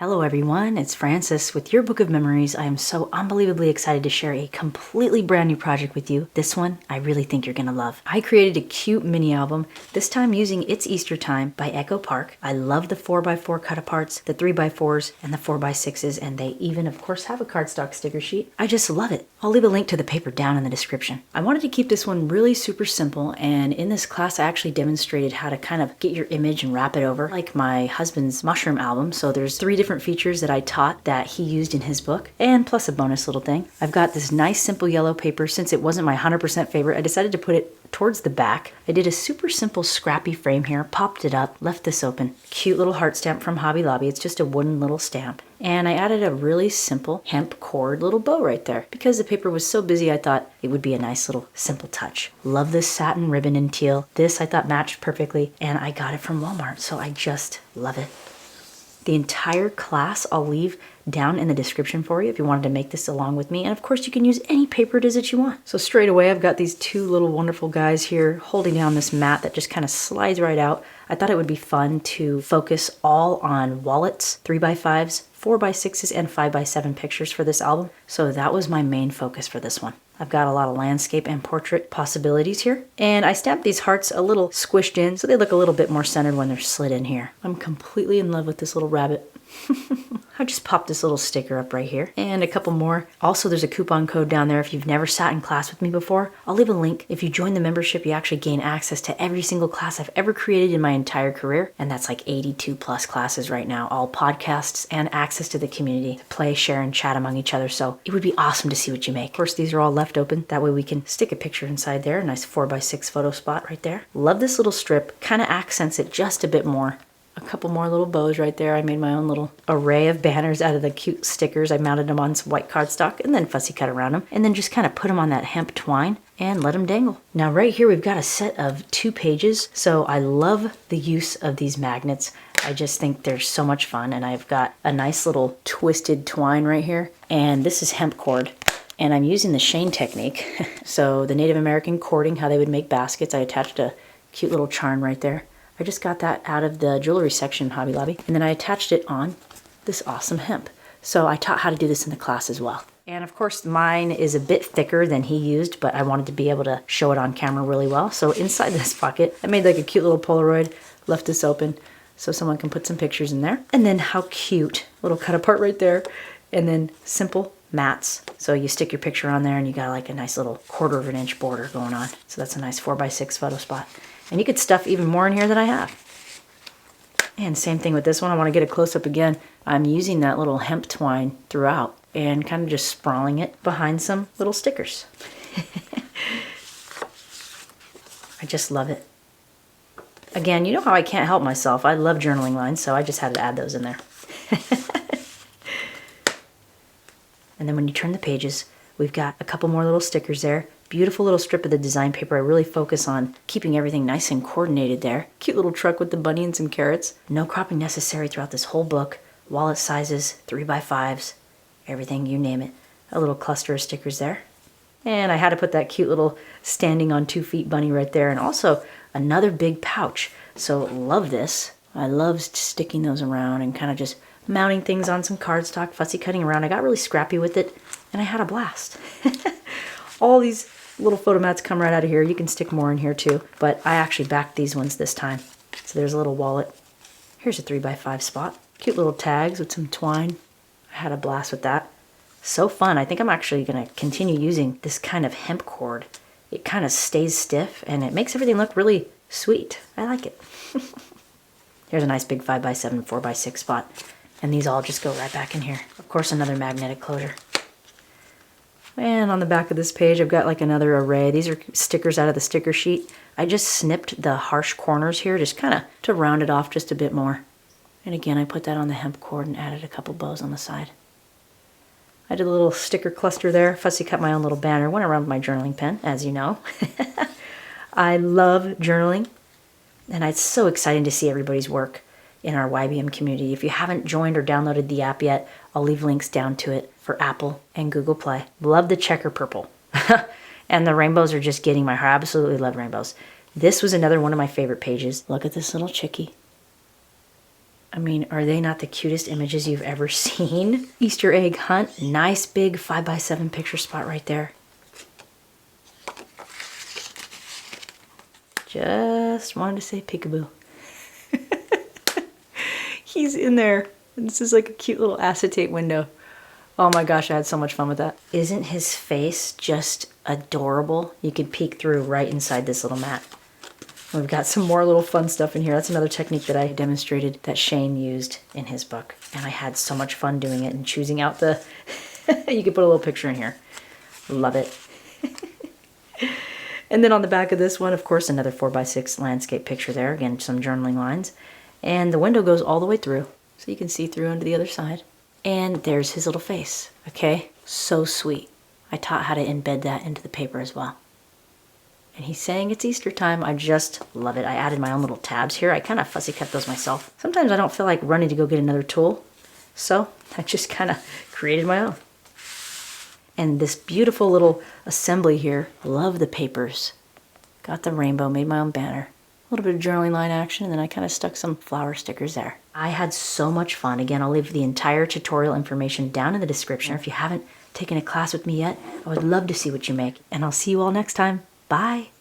Hello everyone, it's Francis with Your Book of Memories. I am so unbelievably excited to share a completely brand new project with you. This one I really think you're gonna love. I created a cute mini album, this time using It's Easter Time by Echo Park. I love the 4x4 cut-aparts, the 3x4s, and the 4x6s, and they even, of course, have a cardstock sticker sheet. I just love it. I'll leave a link to the paper down in the description. I wanted to keep this one really super simple, and in this class I actually demonstrated how to kind of get your image and wrap it over, like my husband's mushroom album. So there's 3 different features that I taught that he used in his book, and plus a bonus little thing. I've got this nice simple yellow paper. Since it wasn't my 100% favorite, I decided to put it towards the back. I did a super simple scrappy frame here, popped it up, left this open. Cute little heart stamp from Hobby Lobby. It's just a wooden little stamp. And I added a really simple hemp cord little bow right there. Because the paper was so busy, I thought it would be a nice little simple touch. Love this satin ribbon in teal. This I thought matched perfectly, and I got it from Walmart, so I just love it. The entire class I'll leave down in the description for you if you wanted to make this along with me. And of course you can use any paper it is that you want. So straight away I've got these 2 little wonderful guys here holding down this mat that just kind of slides right out. I thought it would be fun to focus all on wallets, 3x5s, 4x6s, and 5x7 pictures for this album. So that was my main focus for this one. I've got a lot of landscape and portrait possibilities here. And I stamped these hearts a little squished in so they look a little bit more centered when they're slid in here. I'm completely in love with this little rabbit. I just popped this little sticker up right here and a couple more. Also, there's a coupon code down there if you've never sat in class with me before. I'll leave a link. If you join the membership, you actually gain access to every single class I've ever created in my entire career. And that's like 82 plus classes right now, all podcasts and access to the community to play, share, and chat among each other. So it would be awesome to see what you make. Of course, these are all left open. That way we can stick a picture inside there. A nice 4x6 photo spot right there. Love this little strip. Kind of accents it just a bit more. A couple more little bows right there. I made my own little array of banners out of the cute stickers. I mounted them on some white cardstock and then fussy cut around them. And then just kind of put them on that hemp twine and let them dangle. Now right here we've got a set of 2 pages. So I love the use of these magnets. I just think they're so much fun. And I've got a nice little twisted twine right here. And this is hemp cord. And I'm using the Shane technique. So the Native American cording, how they would make baskets. I attached a cute little charm right there. I just got that out of the jewelry section in Hobby Lobby, and then I attached it on this awesome hemp. So I taught how to do this in the class as well. And of course mine is a bit thicker than he used, but I wanted to be able to show it on camera really well. So inside this pocket, I made like a cute little Polaroid, left this open so someone can put some pictures in there. And then how cute, little cut apart right there. And then simple mats. So you stick your picture on there and you got like a nice little 1/4 of an inch border going on. So that's a nice 4x6 photo spot. And you could stuff even more in here than I have. And same thing with this one. I want to get a close-up again. I'm using that little hemp twine throughout and kind of just sprawling it behind some little stickers. I just love it. Again, you know how I can't help myself. I love journaling lines, so I just had to add those in there. And then when you turn the pages, we've got a couple more little stickers there. Beautiful little strip of the design paper. I really focus on keeping everything nice and coordinated there. Cute little truck with the bunny and some carrots. No cropping necessary throughout this whole book. Wallet sizes, 3x5s, everything, you name it. A little cluster of stickers there. And I had to put that cute little standing on 2 feet bunny right there. And also another big pouch. So love this. I love sticking those around and kind of just mounting things on some cardstock, fussy cutting around. I got really scrappy with it and I had a blast. All these little photo mats come right out of here. You can stick more in here too, but I actually backed these ones this time. So there's a little wallet. Here's a 3x5 spot. Cute little tags with some twine. I had a blast with that. So fun. I think I'm actually going to continue using this kind of hemp cord. It kind of stays stiff and it makes everything look really sweet. I like it. Here's a nice big 5x7, 4x6 spot. And these all just go right back in here. Of course, another magnetic closure. And on the back of this page, I've got like another array. These are stickers out of the sticker sheet. I just snipped the harsh corners here, just kind of to round it off just a bit more. And again, I put that on the hemp cord and added a couple bows on the side. I did a little sticker cluster there. Fussy cut my own little banner. Went around with my journaling pen, as you know. I love journaling. And it's so exciting to see everybody's work in our YBM community. If you haven't joined or downloaded the app yet, I'll leave links down to it for Apple and Google Play. Love the checker purple. And the rainbows are just getting my heart. I absolutely love rainbows. This was another one of my favorite pages. Look at this little chickie. I mean, are they not the cutest images you've ever seen? Easter egg hunt. Nice big 5x7 picture spot right there. Just wanted to say peekaboo. He's in there. This is like a cute little acetate window. Oh my gosh, I had so much fun with that. Isn't his face just adorable? You could peek through right inside this little mat. We've got some more little fun stuff in here. That's another technique that I demonstrated that Shane used in his book. And I had so much fun doing it and choosing out the... You could put a little picture in here. Love it. And then on the back of this one, of course, another 4x6 landscape picture there. Again, some journaling lines. And the window goes all the way through, so you can see through onto the other side. And there's his little face, okay? So sweet. I taught how to embed that into the paper as well. And he's saying it's Easter time. I just love it. I added my own little tabs here. I kind of fussy cut those myself. Sometimes I don't feel like running to go get another tool, so I just kind of created my own. And this beautiful little assembly here. Love the papers. Got the rainbow, made my own banner. A little bit of journaling line action, and then I kind of stuck some flower stickers there. I had so much fun. Again, I'll leave the entire tutorial information down in the description. If you haven't taken a class with me yet, I would love to see what you make. And I'll see you all next time. Bye.